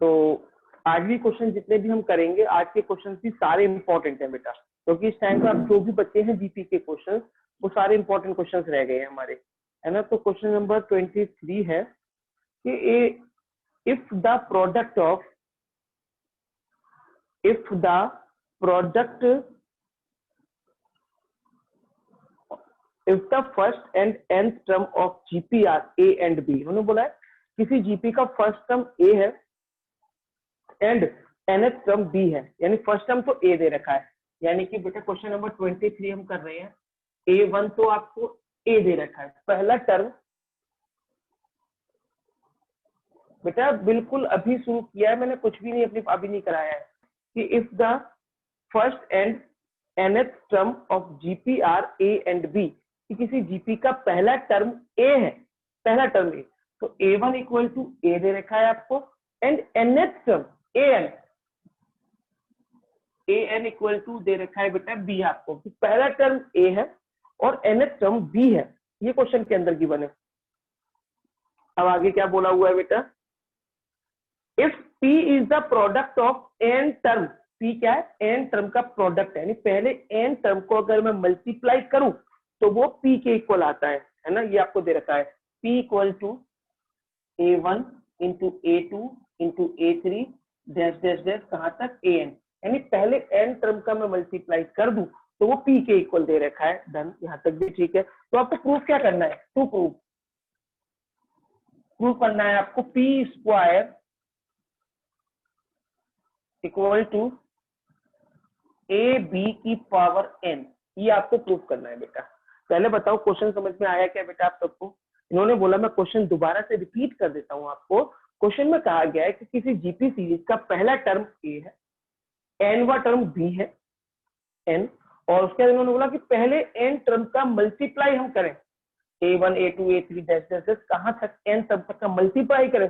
तो आज भी क्वेश्चन जितने भी हम करेंगे, आज के क्वेश्चन भी सारे इंपॉर्टेंट है बेटा, क्योंकि इस टाइम पे आप जो भी बच्चे हैं जीपी के क्वेश्चन, वो सारे इंपॉर्टेंट क्वेश्चन रह गए हैं हमारे, है ना। तो क्वेश्चन नंबर 23 है कि if the product if the first and nth term of GP are A and B, उन्होंने बोला है किसी GP का फर्स्ट टर्म A है एंड nth टर्म B है, यानी फर्स्ट टर्म तो A दे रखा है, यानी कि बेटा क्वेश्चन नंबर 23 हम कर रहे हैं, A1 तो आपको A दे रखा है, पहला टर्म बेटा बिल्कुल अभी शुरू किया है मैंने, कुछ भी नहीं अपनी अभी नहीं कराया है, कि if the first and nth term of GP are A and B, कि किसी जीपी का पहला टर्म ए है, पहला टर्म ए, तो A1 इक्वल टू ए दे रखा है आपको, and nth term an equal to दे रखा है बेटा बी आपको, कि पहला टर्म ए है और nth टर्म बी है, ये क्वेश्चन के अंदर गिवन है। अब आगे क्या बोला हुआ है बेटा, if P is the product of n term, P क्या है, n टर्म का प्रोडक्ट है, यानी पहले n टर्म को अगर मैं मल्टीप्लाई करूं तो वो P के इक्वल आता है ना, ये आपको दे रखा है, P equal to A1 into A2 into A3 dash dash dash कहां तक AN, यानी पहले n टर्म का मैं मल्टीप्लाई कर दूं तो वो P के इक्वल दे रखा है, डन, यहां तक भी ठीक है। तो आपको प्रूफ क्या करना है, टू प्रूफ करना है आपको, P square equal to AB की पावर n, ये आपको प्रूफ करना है बेटा। पहले बताओ क्वेश्चन समझ में आया क्या बेटा आप सबको? इन्होंने बोला, मैं क्वेश्चन दोबारा से रिपीट कर देता हूं आपको। क्वेश्चन में कहा गया है कि किसी जीपी सीरीज का पहला टर्म ए है, एनवा टर्म बी है एन, और उसके बाद इन्होंने बोला कि पहले एन टर्म का मल्टीप्लाई हम करें, A1 A2 A3 dash dash dash कहां तक एन टर्म तक का मल्टीप्लाई करें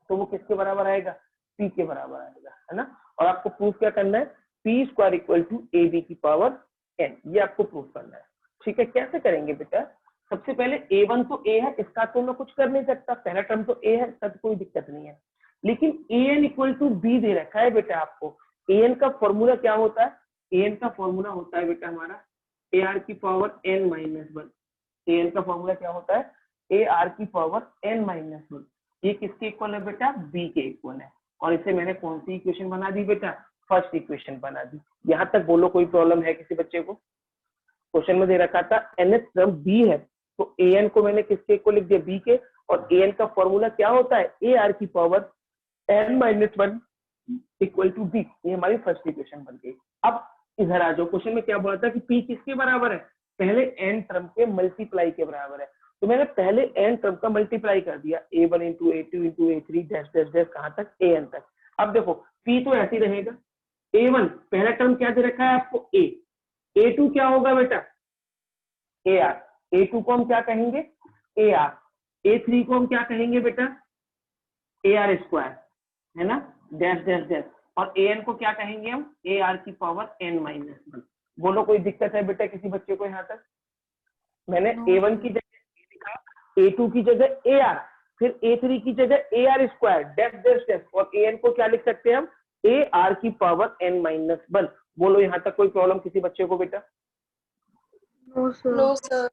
तो वो किसके बराबर आएगा, P के बराबर आएगा, है ना। और आपको प्रूफ क्या करना है, P square equal to AB की पावर n, ये आपको प्रूफ करना है। ठीक है, कैसे करेंगे बेटा, सबसे पहले A1 तो A है, इसका तो मैं कुछ कर नहीं सकता, पहला टर्म तो A है, इसका तो कोई दिक्कत नहीं है, लेकिन AN इक्वल टू B दे रखा है बेटा आपको। AN का फॉर्मूला क्या होता है, AN का फॉर्मूला होता है बेटा हमारा AR की पावर n माइनस 1, AN का फॉर्मूला क्या होता है, AR की पावर n माइनस 1, ये किसके इक्वल है बेटा, B के इक्वल है, और इसे मैंने कौन सी इक्वेशन बना दी बेटा, फर्स्ट इक्वेशन बना दी। यहां तक बोलो कोई प्रॉब्लम है किसी बच्चे को? क्वेश्चन में दे रखा था nth टर्म B है, तो an को मैंने किसके इक्वल लिख दिया, B के, और an का फॉर्मूला क्या होता है, AR की power n minus 1 equal to B, ये हमारी फर्स्ट इक्वेशन बन गई। अब इधर आ जाओ, क्वेश्चन में क्या बोला था कि P किसके बराबर है, पहले n टर्म के मल्टीप्लाई के बराबर है, तो मैंने पहले n टर्म का मल्टीप्लाई कर दिया, A1 into A2 into A3 dash dash dash कहां तक AN तक। अब देखो P तो ऐसे ही रहेगा, A1 पहला टर्म क्या दे रखा है आपको A, A2 क्या होगा बेटा AR, A2 को हम क्या कहेंगे AR, A3 को हम क्या कहेंगे बेटा AR स्क्वायर, है ना, डैश डैश डैश, और AN को क्या कहेंगे हम AR की पावर n माइनस 1। बोलो कोई दिक्कत है बेटा किसी बच्चे को? यहाँ तक मैंने A1 की जगह A लिखा, A2 की जगह AR, फिर A3 की जगह AR square dash dash dash, और AN को क्या लिख सकते हैं हम AR की पावर n माइनस 1। बोलो यहाँ तक कोई प्रॉब्लम किसी बच्चे को बेटा? No sir.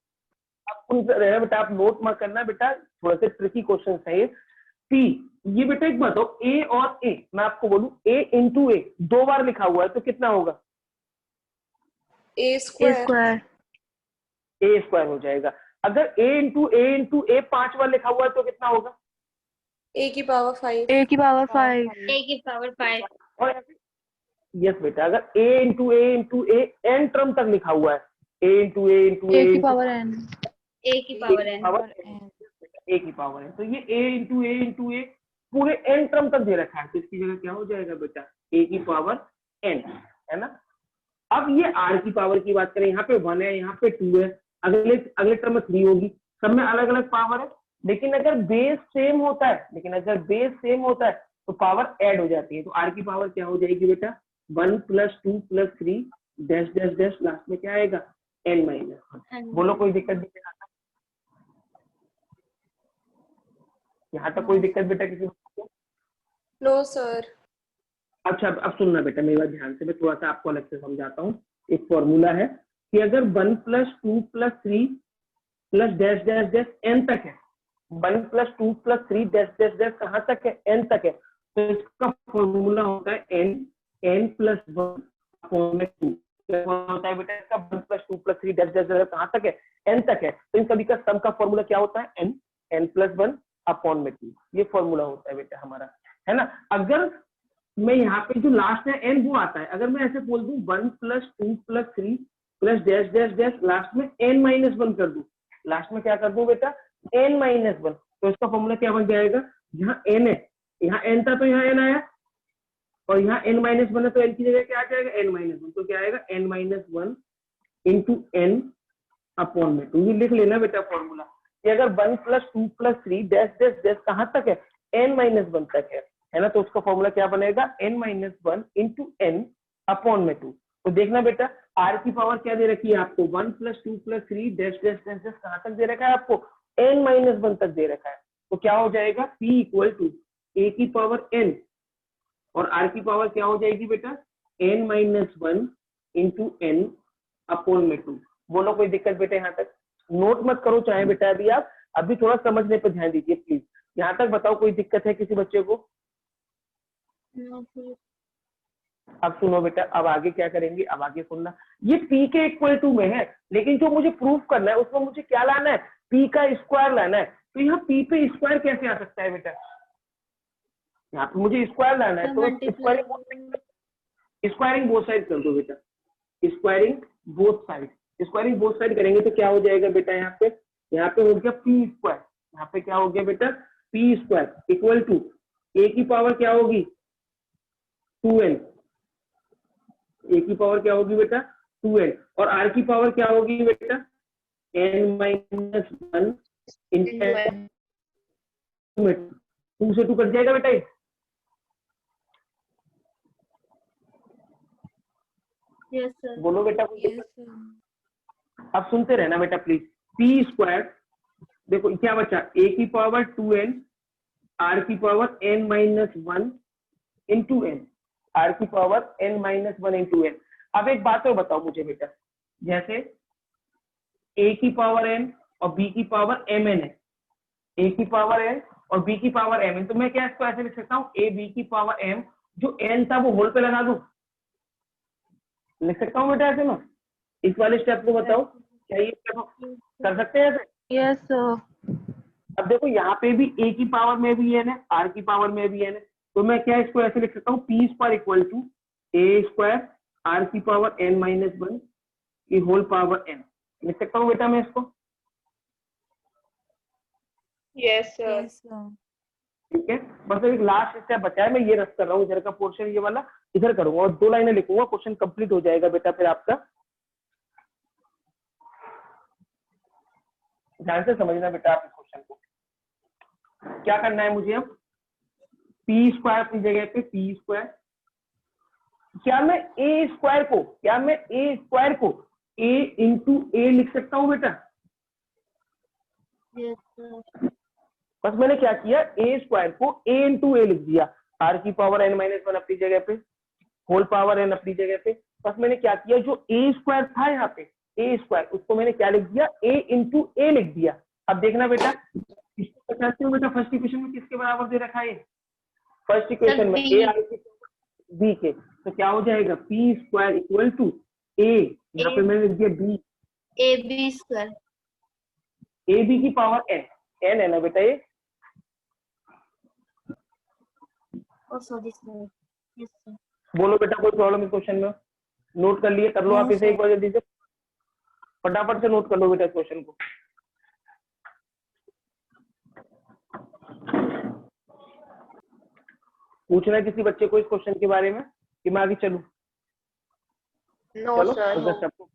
आप सुन रहे हैं बेटा, आप नोट मत करना बेटा, थोड़ा से ट्रिकी क्वेश्चन है ये। P, ये बेटा एक बात हो, A और A, मैं आपको बोलूं A इंटू A दो बार लिखा हुआ है तो कितना होगा, A स्क्वायर A स्क्वायर हो जाएगा। अगर A इंटू A 5 बार लिखा हुआ है तो कितना होगा, A की पावर 5 A की पावर 5 A की पावर 5। और यस बेटा, अगर A into A n term तक लिखा हुआ है, A इंटू A A की पावर n A की पावर n। A की पावर है, तो ये A इंटू A पूरे n टर्म तक दे रखा है, तो इसकी जगह क्या हो जाएगा बेटा A की पावर n, है ना। अब ये R की पावर की बात करें, यहाँ पे 1 है, यहाँ पे 2 है, अगले टर्म में 3 होगी, सब में अलग अलग पावर है, लेकिन अगर बेस सेम होता है तो पावर ऐड हो जाती है, तो R की पावर क्या हो जाएगी बेटा 1 + 2 + 3 डैश डैश डैश, लास्ट में क्या आएगा n माइनस 1। बोलो कोई दिक्कत नहीं है यहाँ तक? कोई दिक्कत बेटा किसी को? No sir. अच्छा अब सुनना बेटा मेरी बात ध्यान से, मैं थोड़ा सा आपको अलग से समझाता हूँ। एक फॉर्मूला है कि अगर 1 + 2 + 3 + डैश डैश डैश n तक है, 1 + 2 + 3 डैश डैश डैश कहाँ तक है, n तक है, तो इसका फॉर्मूला होता है n + 1 अपॉन में 2। क्या होता है बेटा इसका, 1 + 2 + 3 डैश डैश डैश कहाँ तक है, n तक है, तो इन सभी का सम का फॉर्मूला क्या होता है, n + 1 अपॉन में 2। ये फॉर्मूला होता है बेटा हमारा, है ना। अगर मैं यहाँ पे जो लास्ट है n वो आता है, अगर मैं ऐसे बोल दूं 1 + 2 + 3 + डैश डैश डैश लास्ट में n - 1 कर दूं, लास्ट में क्या कर दूं बेटा n - 1, तो इसका फॉर्मूला क्या बन जाएगा, यहाँ n है, यहाँ n था तो यहाँ n आया, और यहाँ n - 1 है तो n की जगह क्या आ जाएगा n - 1, तो क्या आएगा n - 1 × n अपॉन में 2। ये लिख लेना बेटा फॉर्मूला कि अगर 1 + 2 + 3 डैश डैश डैश कहाँ तक है, n - 1 तक है ना, तो उसका फॉर्मूला क्या बनेगा n - 1 × n अपॉन में 2। तो देखना बेटा r की पावर क्या दे रखी है आपको, 1 + 2 + 3 डैश डैश डैश डैश कहाँ तक दे रखा है आपको, n - 1 तक दे रखा है, तो क्या हो जाएगा p = a की पावर n, और r की पावर क्या हो जाएगी बेटा n - 1 × n अपॉन में 2। बोलो कोई दिक्कत बेटा, यहाँ तक नोट मत करो चाहे बेटा, अभी आप अभी थोड़ा समझने पर ध्यान दीजिए प्लीज। यहाँ तक बताओ कोई दिक्कत है किसी बच्चे को। अब सुनो बेटा, अब आगे क्या करेंगे, अब आगे सुनना, ये p के इक्वल टू में है, लेकिन जो मुझे प्रूफ करना है उसमें मुझे क्या लाना है, p का स्क्वायर लाना है। तो यहाँ p पे स्क्वायर कैसे आ सकता है बेटा, यहाँ पे मुझे स्क्वायर लाना है, तो स्क्वायरिंग बोथ साइड कर दो बेटा, squaring both side, squaring both side करेंगे तो क्या हो जाएगा बेटा, यहाँ पे हो गया p स्क्वायर, यहाँ पे क्या हो गया बेटा p square equal to a की पावर क्या होगी 2n, a की पावर क्या होगी बेटा 2n, और r की पावर क्या होगी बेटा n - 1 × 2 से 2 कट जाएगा बेटा ये। Yes sir. बोलो बेटा कोई यस दिक्कत? सर। अब सुनते रहना बेटा प्लीज। p स्क्वायर देखो क्या बचा, a की पावर 2n, r की पावर n - 1 × n, r की पावर n - 1 × n। अब एक बात और बताओ मुझे बेटा, जैसे a की पावर n और b की पावर mn है, a की पावर n और b की पावर mn, तो मैं क्या इसको ऐसे लिख सकता हूँ a b की पावर m, जो n था वो होल पे लगा दूं, लिख सकता हूँ बेटा ऐसे ना। इस वाले स्टेप को बताओ क्या ये step कर सकते हैं ऐसे? Yes, sir. अब देखो यहाँ पे भी a की पावर में भी n है, r की पावर में भी n है, तो मैं क्या इसको ऐसे लिख सकता हूँ p square equal to a square r की पावर n - 1 की होल पावर n, लिख सकता हूँ बेटा मैं इसको। Yes sir. Yes, sir. ठीक है, बस एक लास्ट स्टेप बचा है, मैं ये रख कर रहा हूँ, इधर का पोर्शन ये वाला इधर करूंगा और 2 लाइनें लिखूंगा, क्वेश्चन कंप्लीट हो जाएगा बेटा फिर आपका। ध्यान से समझना बेटा आप इस क्वेश्चन को, क्या करना है मुझे अब, पी स्क्वायर की जगह पे पी स्क्वायर, क्या मैं ए स्क्वायर को a इंटू ए लिख सकता हूँ बेटा? Yes sir. बस मैंने क्या किया, ए स्क्वायर को a इंटू ए लिख दिया, r की पावर n - 1 अपनी जगह पे, होल पावर n अपनी जगह पे, बस मैंने क्या किया, जो ए स्क्वायर था यहाँ पे ए स्क्वायर, उसको मैंने क्या लिख दिया a इंटू ए लिख दिया। अब देखना बेटा इसको पहचानते हो बेटा, फर्स्ट इक्वेशन में किसके बराबर दे रखा है, फर्स्ट इक्वेशन में a r की b के, तो क्या हो जाएगा P square equal to a, यहाँ पे मैंने लिख दिया b, A B square. A B की पावर n है ना बेटा ये, oh sorry sir. Yes sir. बोलो बेटा कोई प्रॉब्लम इस क्वेश्चन में, नोट कर लिए, कर लो आप इसे एक बार जल्दी से, फटाफट से नोट कर लो बेटा इस क्वेश्चन को। पूछना है किसी बच्चे को इस क्वेश्चन के बारे में कि मैं आगे चलूं? नो चलो सर। तो सबको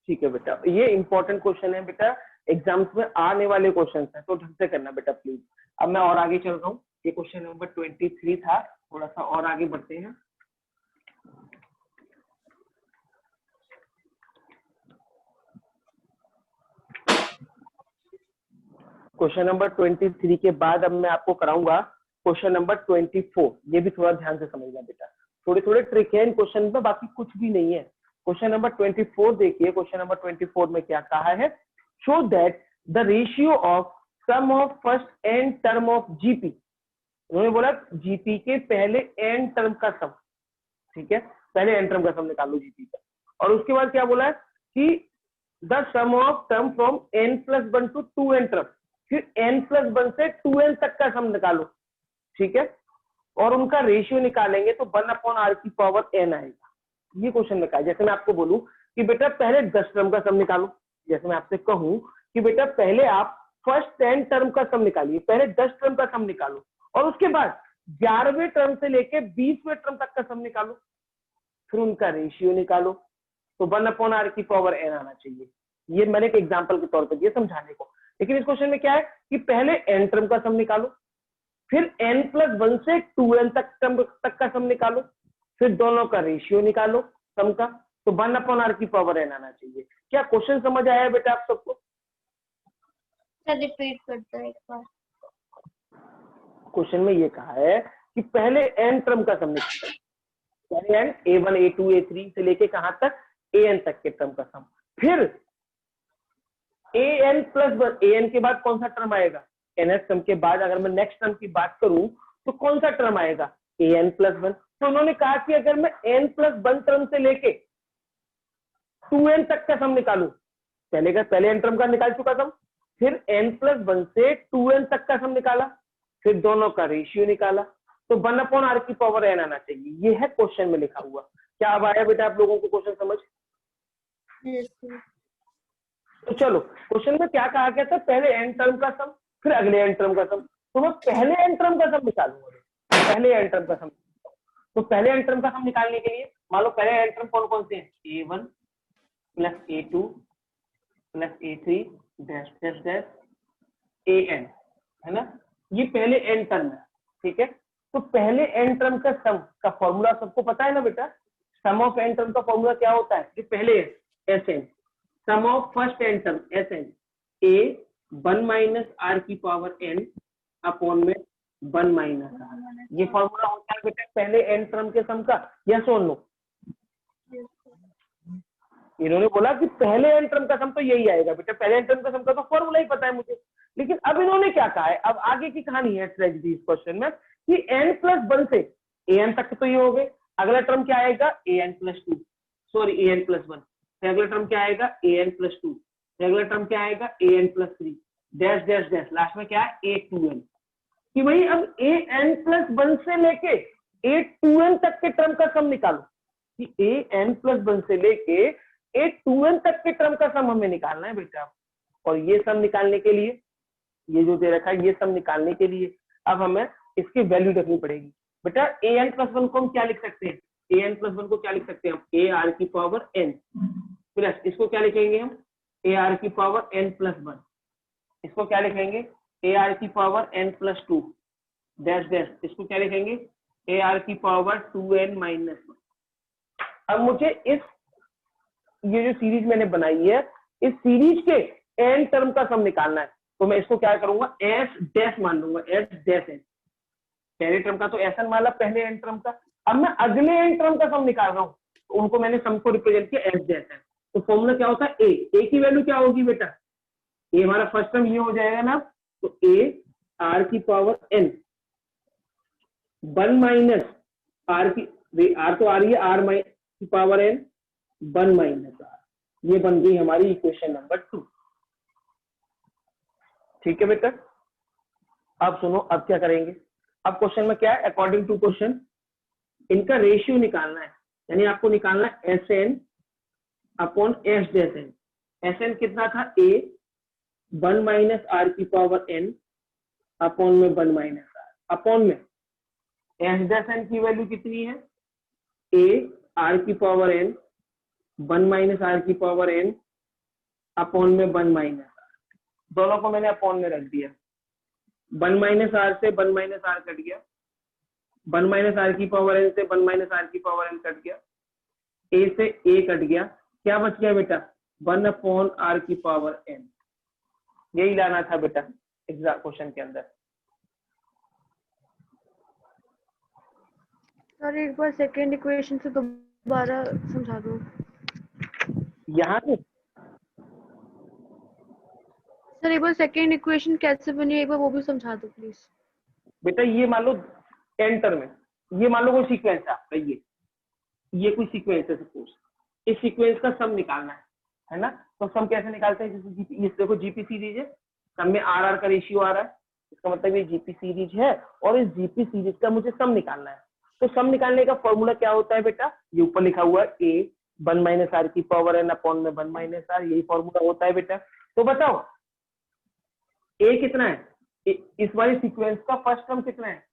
ठीक है बेटा, ये इंपॉर्टेंट क्वेश्चन है बेटा, एग्जाम्स में आने वाले क्वेश्चन है, तो ढंग से करना बेटा प्लीज। अब मैं और आगे चल रहा हूँ, ये क्वेश्चन नंबर 23 था, थोड़ा सा और आगे बढ़ते हैं। क्वेश्चन नंबर 23 के बाद अब मैं आपको कराऊंगा क्वेश्चन नंबर 24। ये भी थोड़ा ध्यान से समझना बेटा, थोड़े थोड़े ट्रिक है इन क्वेश्चन में, बाकी कुछ भी नहीं है। क्वेश्चन नंबर 24 देखिए, क्वेश्चन नंबर 24 में क्या कहा है, show that the ratio of sum of first N term of GP. उन्होंने बोला जीपी के पहले एन टर्म का सम, ठीक है, पहले एन टर्म का सम निकालो जीपी का, और उसके बाद क्या बोला है कि the sum of term from n+1 to 2n term, फिर n+1 से 2n तक का सम निकालो, ठीक है, और उनका रेशियो निकालेंगे तो 1/r की पावर n आएगा। ये क्वेश्चन में कहा है। जैसे मैं आपको बोलूं कि बेटा पहले 10 टर्म का सम निकालो, जैसे मैं आपसे कहूं कि बेटा पहले आप फर्स्ट 10 टर्म का सम निकालिए, पहले 10 टर्म का सम निकालो, और उसके बाद 11वें टर्म से लेके 20वें टर्म तक का सम निकालो, फिर उनका रेशियो निकालो, तो 1/r की पावर n आना चाहिए। ये मैंने एक एग्जांपल के तौर पर दिया समझाने को। लेकिन इस क्वेश्चन में क्या है कि पहले n टर्म का सम निकालो, फिर n+1 से 2n तक का सम निकालो, फिर दोनों का रेशियो निकालो सम का, तो 1/r की पावर n आना चाहिए। क्या क्वेश्चन समझ आया बेटा आप सबको? सर रिपीट करते हैं एक बार। क्वेश्चन में ये कहा है कि पहले n टर्म का सम निकालो, पहले n a1 a2 a3 से लेके कहां तक an तक के टर्म का सम, फिर an+1, an के बाद कौन सा टर्म आएगा, nth टर्म के बाद अगर मैं नेक्स्ट टर्म की बात करूं तो कौन सा टर्म आएगा, an+1। तो उन्होंने कहा कि अगर मैं n+1 टर्म से लेके 2n तक का सम निकालू, पहले n टर्म का निकाल चुका सम, फिर n+1 से 2n तक का सम निकाला, फिर दोनों का रेशियो निकाला, तो 1/r की पावर n आना चाहिए। ये है क्वेश्चन में लिखा हुआ। क्या अब आया बेटा आप लोगों को क्वेश्चन समझ? Yes, sir. तो चलो क्वेश्चन में क्या कहा गया था, पहले n टर्म का सम, फिर अगले n टर्म का सम, तो मैं पहले n टर्म का सम निकालूंगा, पहले n टर्म का सम। तो पहले n टर्म का सम निकालने के लिए मान लो पहले n टर्म कौन कौन से हैं, a1 plus a2 plus a3 dash dash dash an, है ना, ये पहले n टर्म है, ठीक है। तो पहले n टर्म का सम का फॉर्मूला सबको पता है ना बेटा, सम ऑफ n टर्म का फॉर्मूला क्या होता है, जो पहले है Sn, sum of first n term Sn, a 1 - r की पावर n अपॉन में 1 - r, ये फॉर्मूला होता है बेटा पहले n टर्म के सम का। यस और नो? इन्होंने बोला कि पहले n टर्म का सम तो यही आएगा बेटा, पहले n टर्म का सम का तो फॉर्मूला ही पता है मुझे। लेकिन अब इन्होंने क्या कहा है, अब आगे की कहानी है ट्रेजेडी इस क्वेश्चन में कि n+1 से an तक तो ये हो गए, अगला टर्म क्या आएगा an+2, सॉरी an+1, अगला टर्म क्या आएगा an+2, अगला टर्म क्या आएगा an+3 dash dash dash, last में क्या है a2n, कि भाई अब an+1 से लेके a2n तक के टर्म का सम निकालो, कि an+1 से लेके a2n तक के टर्म का सम हमें निकालना है बेटा। और ये सम निकालने के लिए, ये जो दे रखा है, ये सम निकालने के लिए अब हमें इसकी वैल्यू रखनी पड़ेगी बेटा। an+1 को हम क्या लिख सकते हैं, an+1 को क्या लिख सकते हैं हम, ar की पावर n प्लस, इसको क्या लिखेंगे हम, ar की पावर n+1, इसको क्या लिखेंगे ar की पावर n+2 डैश डैश, इसको क्या लिखेंगे ar की पावर 2n - 1। अब मुझे इस ये जो सीरीज मैंने बनाई है, इस सीरीज के n टर्म का सम निकालना है, तो मैं इसको क्या करूंगा s डैश मान लूंगा, s डैश n, पहले टर्म का तो एसएन माना पहले n टर्म का, अब मैं अगले n टर्म का सम निकाल रहा हूं, तो उनको मैंने सम को रिप्रेजेंट किया s डैश n। तो फॉर्मूला क्या होता है, a की वैल्यू क्या होगी बेटा, a हमारा फर्स्ट टर्म ये हो जाएगा ना, तो a r की पावर n 1 - r की, r तो आ रही है r की पावर n 1 - r, ये बन गई हमारी इक्वेशन नंबर 2। ठीक है बेटा, अब सुनो अब क्या करेंगे। अब क्वेश्चन में क्या है, अकॉर्डिंग टू क्वेश्चन इनका रेशियो निकालना है, यानी आपको निकालना है Sn upon S dash n। Sn कितना था, a 1 - r की पावर n अपॉन में 1 - r, अपॉन में S डैश n की वैल्यू कितनी है, a r की पावर n 1 - r की पावर n अपॉन में 1 - r, दोनों को मैंने अपॉन में रख दिया, 1 - r से 1 - r कट गया, 1 - r की पावर n से 1 - r की पावर n कट गया, a से a कट गया, क्या बच गया बेटा 1/r की पावर n। यही लाना था बेटा एग्जाम क्वेश्चन के अंदर। सर एक बार सेकेंड इक्वेशन से दोबारा समझा दो। यहाँ से सर एक बार सेकेंड इक्वेशन कैसे बनी एक बार वो भी समझा दो प्लीज। बेटा ये मान लो 10 टर्म है, ये मान लो कोई सीक्वेंस है आपका, ये कोई सीक्वेंस है सपोज, इस सीक्वेंस का सम निकालना है ना। तो सम कैसे निकालते हैं, जैसे ये देखो जीपी सीरीज है, सम में आर आर का रेशियो आ रहा है, इसका मतलब ये जीपी सीरीज है और इस जीपी सीरीज का मुझे सम निकालना है। तो सम निकालने का फॉर्मूला क्या होता है बेटा, ये ऊपर लिखा हुआ है ए 1 माइनस आर की पावर एन अपॉन में 1 माइनस आर, यही फॉर्मूला होता है बेटा। तो बताओ ए कितना है, इस वाली सीक्वेंस का फर्स्ट टर्म कितना है,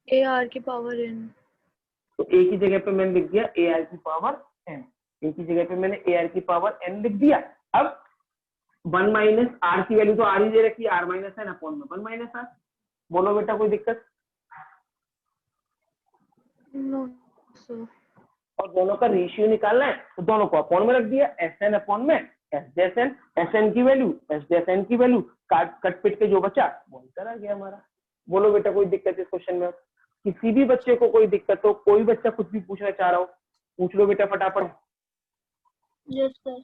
ए आर की पावर एन। तो ए की जगह पे मैंने लिख दिया ए आर की पावर एन, ए की जगह पे मैंने ए आर की पावर एन लिख दिया। अब 1 माइनस आर की वैल्यू तो आर ही दे रखी है, आर माइनस एन अपॉन में 1 माइनस आर। बोलो बेटा कोई दिक्कत, नो सर। और दोनों का रेशियो निकालना है तो दोनों को अपॉन में रख दिया, एस एन अपॉन में S dash N, S N की वैल्यू एस डैश एन की वैल्यू, कट पिट के जो बचा वो आंसर आ गया हमारा। बोलो बेटा कोई दिक्कत इस क्वेश्चन में, किसी भी बच्चे को कोई दिक्कत हो, कोई बच्चा कुछ भी पूछना चाह रहा हो पूछ लो बेटा फटाफट। Yes, sir.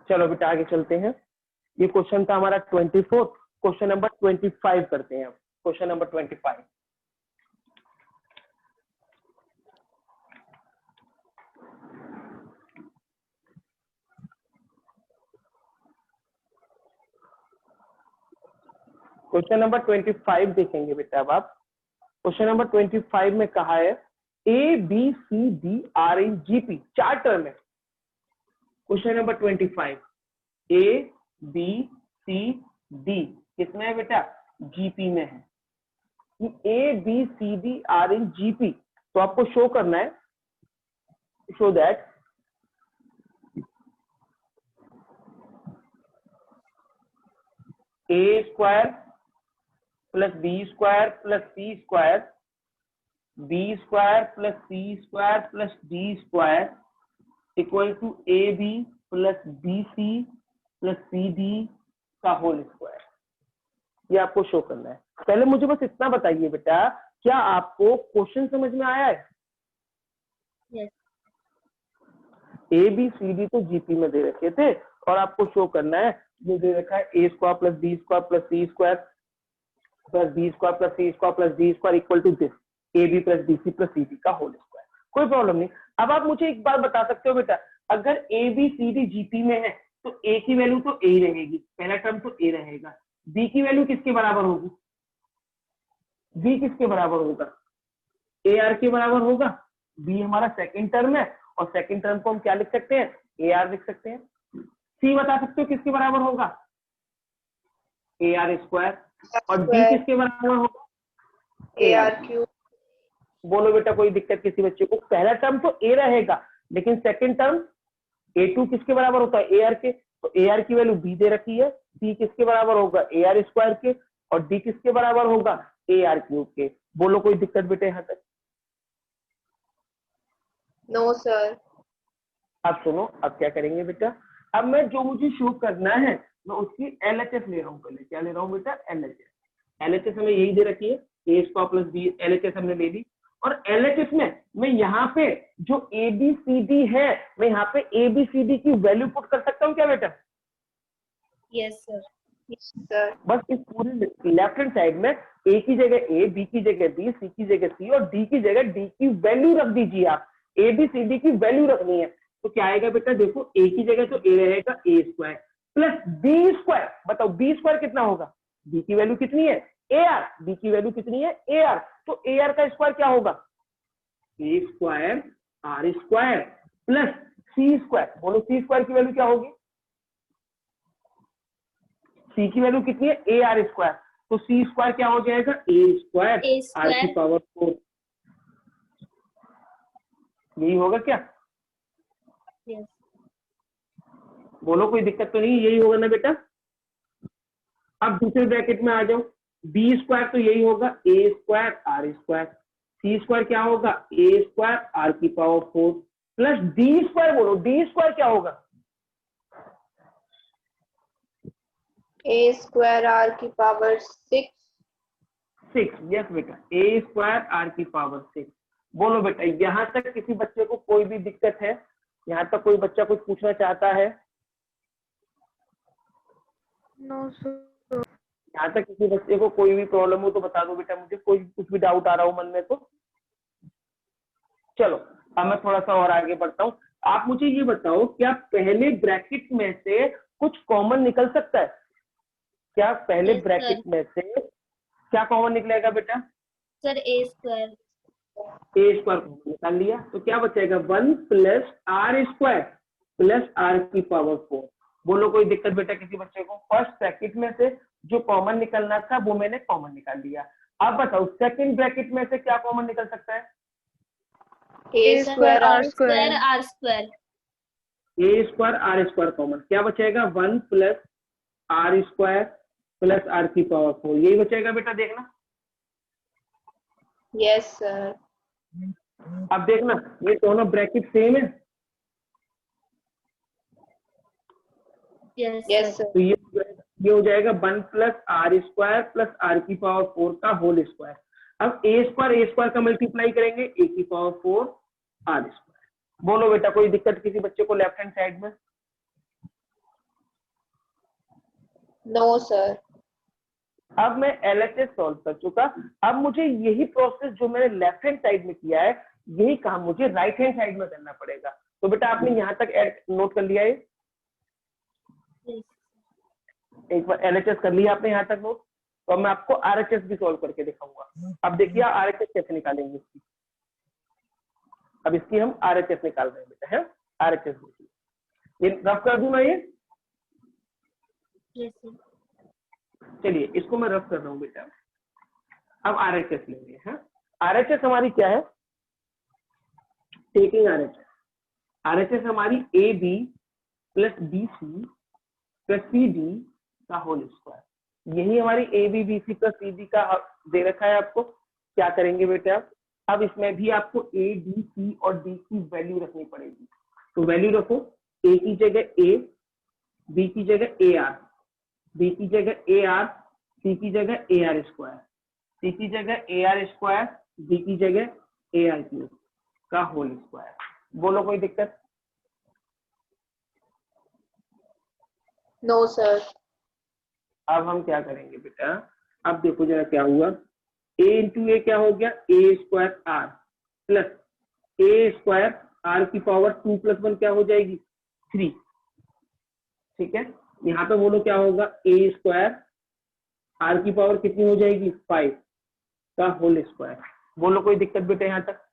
चलो बेटा आगे चलते हैं, ये क्वेश्चन था हमारा 24, क्वेश्चन नंबर 25 करते हैं। क्वेश्चन नंबर 25, क्वेश्चन नंबर 25 देखेंगे बेटा। अब आप क्वेश्चन नंबर 25 में कहा है A B C D are in G P, 4 term है। Question number 25 A B C D किसमें है बेटा, जीपी में है। A B C D are in G P, तो आपको शो करना है, show that A square plus B square plus C square, B square plus C square plus D square equal to A B plus B C plus C D का whole square. ये आपको show करना है। पहले मुझे बस इतना बताइए बेटा, क्या आपको क्वेश्चन समझ में आया है? Yes. A B C D तो जीपी में दे रखे थे और आपको शो करना है, ये दे रखा है A square plus B square plus C square plus B square plus C square plus D square equal to this A B plus B C plus C D का होल स्क्वायर। कोई problem नहीं। अब आप मुझे एक बात बता सकते हो बेटा, अगर A B C D GP में है तो ए की वैल्यू तो ए रहेगी, पहला टर्म तो ए रहेगा, बी की वैल्यू किसके बराबर होगी, बी किसके बराबर होगा, ए आर के बराबर होगा। बी हमारा सेकंड टर्म है और सेकंड टर्म को हम क्या लिख सकते हैं, ए आर लिख सकते हैं। सी बता सकते हो किसके बराबर होगा, ए आर स्क्वायर, और डी किसके बराबर होगा, ए आर क्यूब। बोलो बेटा कोई दिक्कत किसी बच्चे को, पहला टर्म तो ए रहेगा लेकिन सेकंड टर्म A2 किसके बराबर होता है, ए आर के, तो ए आर की वैल्यू बी दे रखी है, सी किसके बराबर होगा, ए आर स्क्वायर के, और डी किसके बराबर होगा, ए आर क्यूब के। बोलो कोई दिक्कत बेटे यहाँ तक? No sir. अब सुनो, अब क्या करेंगे बेटा, अब मैं जो मुझे शो करना है मैं उसकी एलएचएस ले रहा हूँ। पहले क्या ले रहा हूँ बेटा, एलएचएस। एलएचएस हमें यही दे रखी है, A square plus B, LHS हमने ले ली, और एलएचएस में मैं यहाँ पे जो ए बी सी डी है मैं यहाँ पे ए बी सी डी की वैल्यू पुट कर सकता हूँ क्या बेटा? Yes, sir. सर बस इस पूरी लेफ्ट हैंड साइड में ए की जगह ए, बी की जगह बी, सी की जगह सी और डी की जगह डी की वैल्यू रख दीजिए। आप ए बी सी डी की वैल्यू रखनी है तो क्या आएगा बेटा, देखो ए की जगह तो ए रहेगा ए स्क्वायर प्लस बी स्क्वायर, बताओ बी स्क्वायर कितना होगा, बी की वैल्यू कितनी है, ए आर, बी की वैल्यू कितनी है, ए आर, तो ए आर का स्क्वायर क्या होगा, A square R square plus C square. बोलो सी स्क्वायर की वैल्यू क्या होगी, सी की वैल्यू कितनी है, ए आर स्क्वायर, तो सी स्क्वायर क्या हो जाएगा, ए स्क्वायर आर की पावर 4। यही होगा क्या? Yes. बोलो कोई दिक्कत तो नहीं, यही होगा ना बेटा? अब दूसरे ब्रैकेट में आ जाओ, बी स्क्वायर तो यही होगा A square R square, C square क्या होगा, ए स्क्वायर आर की पावर 4 प्लस डी स्क्वायर। बोलो डी स्क्वायर क्या होगा, ए स्क्वायर आर की पावर 6 6। यस बेटा, ए स्क्वायर आर की पावर 6। बोलो बेटा, यहाँ तक किसी बच्चे को कोई भी दिक्कत है? यहाँ तक कोई बच्चा कुछ पूछना चाहता है? No sir. यहाँ तक किसी बच्चे को कोई भी प्रॉब्लम हो तो बता दो बेटा मुझे, कोई कुछ भी डाउट आ रहा हो मन में तो। चलो अब मैं थोड़ा सा और आगे बढ़ता हूँ। आप मुझे ये बताओ, क्या पहले ब्रैकेट में से कुछ कॉमन निकल सकता है? क्या पहले Yes, ब्रैकेट sir. में से क्या कॉमन निकलेगा बेटा? Sir, A square. A square common निकाल लिया तो क्या बचेगा? 1 plus R square plus R की पावर 4। बोलो कोई दिक्कत बेटा किसी बच्चे को? फर्स्ट ब्रैकेट में से जो कॉमन निकलना था वो मैंने कॉमन निकाल लिया। अब बताओ सेकंड ब्रैकेट में से क्या कॉमन निकल सकता है? A square R square. R square. A square R square common, क्या बचेगा? 1 plus R square plus R की पावर 4, यही बचेगा बेटा। देखना Yes, sir. अब देखना, ये दोनों ब्रैकेट सेम है Yes, Yes, sir. sir. तो ये हो जाएगा 1 plus R square plus R की पावर 4 का होल स्क्वायर। अब ए स्क्वायर का मल्टीप्लाई करेंगे ए की पावर 4 आर स्क्वायर। बोलो बेटा कोई दिक्कत किसी बच्चे को लेफ्ट हैंड साइड में? No, sir. अब मैं एलएचएस सॉल्व कर चुका। अब मुझे यही प्रोसेस जो मैंने लेफ्ट हैंड साइड में किया है, यही काम मुझे राइट हैंड साइड में करना पड़ेगा। तो बेटा आपने यहाँ तक नोट कर लिया है? Yes. एक बार एलएचएस कर लिया आपने यहाँ तक नोट, तो अब मैं आपको आरएचएस भी सॉल्व करके दिखाऊंगा। अब देखिए आरएचएस कैसे निकालेंगे इसकी। अब इसकी हम आरएचएस निकाल रहे हैं बेटा, है आरएचएस। देखिए ये रफ कर दूं मैं ये? Yes, sir. चलिए इसको मैं रफ कर रहा हूँ बेटा। अब आरएचएस लेंगे। है आरएचएस हमारी क्या है? टेकिंग आरएचएस, आरएचएस हमारी A B plus B C plus C D का होल स्क्वायर। यही हमारी A B B C plus C D का दे रखा है आपको। क्या करेंगे बेटा? अब इसमें भी आपको ए बी सी और डी की वैल्यू रखनी पड़ेगी। तो वैल्यू रखो, ए की जगह ए, बी की जगह ए आर, बी की जगह ए आर, सी की जगह ए आर स्क्वायर, सी की जगह ए आर स्क्वायर, डी की जगह ए आर क्यूब का होल स्क्वायर। बोलो कोई दिक्कत? No, sir. अब हम क्या करेंगे बेटा? अब देखो जरा क्या हुआ। a इंटू ए क्या हो गया? A square R plus A square R की पावर 2 प्लस 1 क्या हो जाएगी? 3। ठीक है, यहाँ पे बोलो क्या होगा? ए स्क्वायर आर की पावर कितनी हो जाएगी? 5 का होल स्क्वायर। बोलो कोई दिक्कत बेटा यहाँ तक?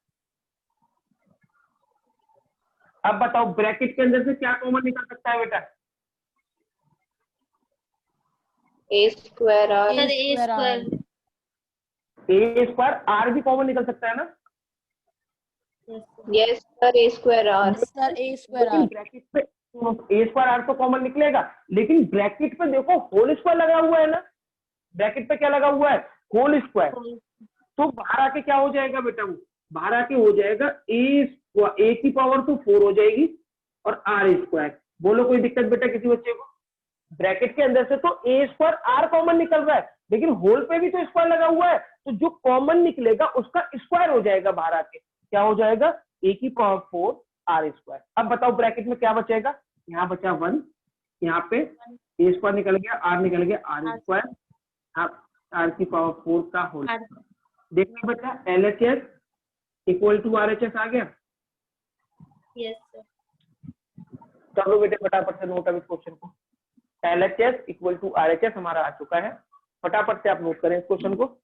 अब बताओ ब्रैकेट के अंदर से क्या कॉमन निकल सकता है बेटा? A square R. Sir, A square. A square R भी कॉमन निकल सकता है ना? Yes, sir. Yes, sir. A square R. Sir A square लेकिन आर ब्रैकेट पे ए स्क्वायर आर तो कॉमन निकलेगा, लेकिन ब्रैकेट पे देखो होल स्क्वायर लगा हुआ है ना। ब्रैकेट पे क्या लगा हुआ है? Whole square. तो बाहर आके क्या हो जाएगा बेटा? वो बाहर आके हो जाएगा ए की पावर तो 4 हो जाएगी और आर स्क्वायर। बोलो कोई दिक्कत बेटा किसी बच्चे को? ब्रैकेट के अंदर से तो ए स्क्वायर आर कॉमन निकल रहा है, लेकिन होल पे भी तो स्क्वायर लगा हुआ है, तो जो कॉमन निकलेगा उसका स्क्वायर हो जाएगा बाहर आके। क्या हो जाएगा? ए की पावर 4 आर स्क्वायर। अब बताओ ब्रैकेट में क्या बचेगा? यहाँ बचा 1, यहाँ पे ए स्क्वायर निकल गया, आर निकल गया, आर स्क्वायर आर की पावर 4 का होल। देखना बेटा एलएचएस इक्वल टू आरएचएस आ गया। Yes, sir. चलो बेटे फटाफट से नोट अब इस क्वेश्चन को। एलएचएस इक्वल टू आरएचएस हमारा आ चुका है। फटाफट से आप नोट करें इस क्वेश्चन को।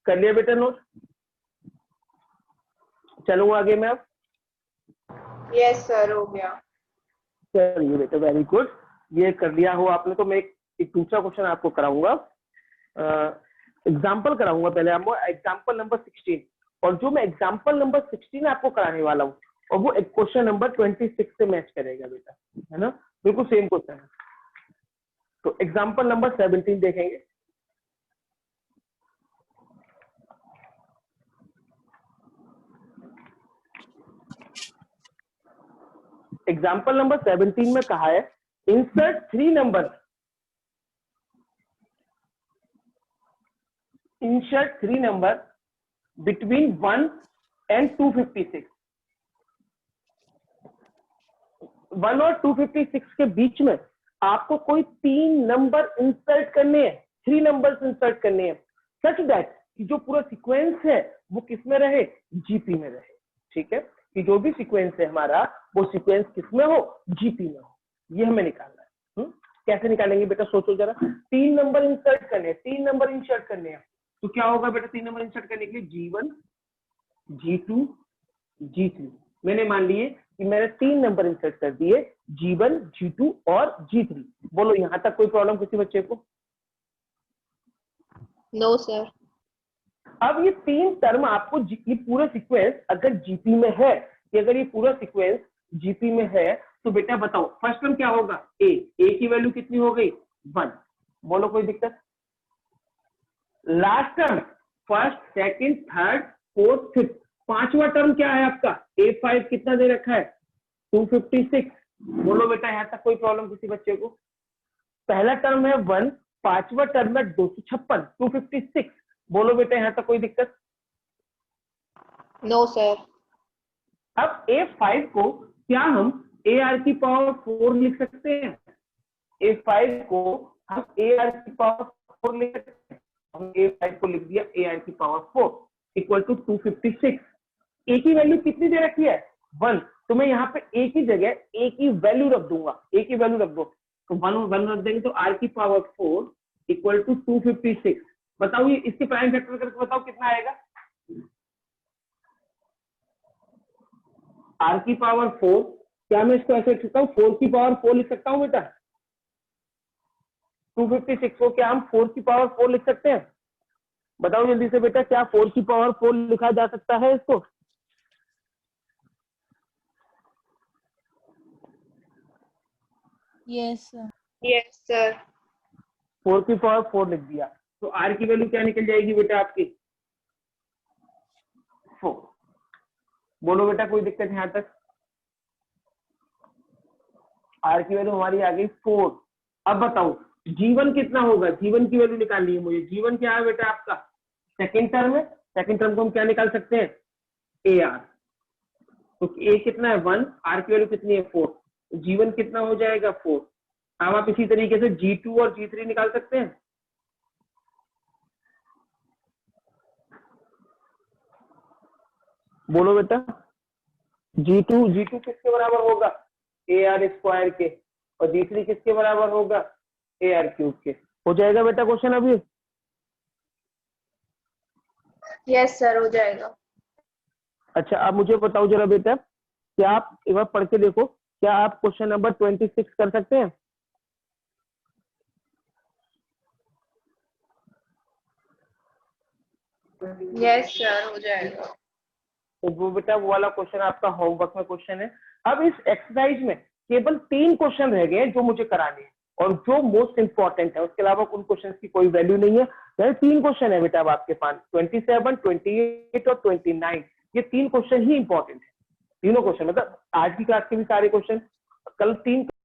कर लिया बेटा नोट? चलूँ आगे मैं अब? Yes, sir. हो गया। चलिए बेटा वेरी गुड, ये कर लिया हो आपने। तो मैं एक दूसरा क्वेश्चन आपको कराऊंगा, एग्जाम्पल कराऊंगा पहले आपको। Example number 16। और जो मैं एग्जाम्पल नंबर 16 आपको कराने वाला हूँ और वो क्वेश्चन नंबर 26 से मैच करेगा बेटा, है ना, बिल्कुल सेम क्वेश्चन है। तो एग्जाम्पल नंबर 17 देखेंगे। एग्जाम्पल नंबर 17 में कहा है insert 3 number, insert 3 number between 1 and 256। 1 और 256 के बीच में आपको कोई 3 नंबर इंसर्ट करने हैं, 3 नंबर्स इंसर्ट करने हैं, सच दैट कि जो पूरा सीक्वेंस है वो किसमें रहे, जीपी में रहे। ठीक है, कि जो भी सीक्वेंस है हमारा वो सीक्वेंस किसमें हो, जीपी में हो। ये हमें निकालना है। कैसे निकालेंगे बेटा, सोचो जरा। 3 नंबर इंसर्ट करने हैं, 3 नंबर इंसर्ट करने हैं, तो क्या होगा बेटा 3 नंबर इंसर्ट करने के लिए, G1, G2, G3। मैंने मान लिए कि मैंने 3 नंबर इंसर्ट कर दिए, G1, G2 और G3। बोलो यहां तक कोई प्रॉब्लम किसी बच्चे को? No sir. अब ये 3 टर्म आपको ये पूरा सीक्वेंस अगर जीपी में है, कि अगर ये पूरा सीक्वेंस जीपी में है तो बेटा बताओ फर्स्ट टर्म क्या होगा, ए की वैल्यू कितनी हो गई, 1। बोलो कोई दिक्कत? Last term first, second, third, fourth, fifth, 5वां टर्म क्या है आपका, A5 कितना दे रखा है, 256। बोलो बेटा यहां तक कोई प्रॉब्लम किसी बच्चे को? पहला टर्म है 1, 5वां टर्म है 256, 256। बोलो बेटा यहां तक कोई दिक्कत? No sir. अब A5 को क्या हम AR की पावर 4 लिख सकते हैं? A5 को हम AR की पावर 4 लिख सकते हैं। हम A5 को लिख दिया AR की पावर 4 इक्वल टू 256। A की वैल्यू कितनी दे रखी है, 1। तो मैं यहाँ पे A की जगह A की वैल्यू रख दूंगा, A की वैल्यू रख दो, तो 1 रख देंगे तो R की पावर 4 इक्वल टू 256। बताओ ये इसके प्राइम फैक्टर करके बताओ कितना आएगा, R की पावर 4। क्या मैं इसको ऐसे लिख सकता हूँ, 4 की पावर 4 लिख सकता हूँ बेटा? 256 को क्या हम 4 की पावर 4 लिख सकते हैं? बताओ जल्दी से बेटा, क्या 4 की पावर 4 लिखा जा सकता है इसको? Yes sir. Yes sir. 4 की पावर 4 लिख दिया, तो R की वैल्यू क्या निकल जाएगी बेटा आपकी, 4। बोलो बेटा कोई दिक्कत यहाँ तक? R की वैल्यू हमारी आ गई 4। अब बताओ G1 कितना होगा, G1 की वैल्यू निकालनी है मुझे। G1 क्या है बेटा आपका, सेकेंड टर्म है, सेकेंड टर्म को हम क्या निकाल सकते हैं, AR। तो A कितना है 1, R की वैल्यू कितनी है 4, G1 कितना हो जाएगा 4। अब आप इसी तरीके से G2 और G3 निकाल सकते हैं। बोलो बेटा, G2 किसके बराबर होगा, AR स्क्वायर के, और G3 किसके बराबर होगा, AR क्यूब के। हो जाएगा बेटा क्वेश्चन अभी? यस सर, हो जाएगा। अच्छा अब मुझे बताओ जरा बेटा, क्या आप एक बार पढ़ के देखो, क्या आप क्वेश्चन नंबर 26 कर सकते हैं? यस सर, हो जाएगा। तो वो बेटा वो वाला क्वेश्चन आपका होमवर्क में क्वेश्चन है। अब इस एक्सरसाइज में केवल 3 क्वेश्चन रह गए हैं जो मुझे कराने हैं और जो मोस्ट इंपॉर्टेंट है, उसके अलावा उन क्वेश्चन की कोई वैल्यू नहीं है। यानी 3 क्वेश्चन है बेटा अब आपके पास, 27, 28 और 29। ये 3 क्वेश्चन ही इंपॉर्टेंट है, तीनों क्वेश्चन, मतलब आज की क्लास के भी सारे क्वेश्चन, कल 3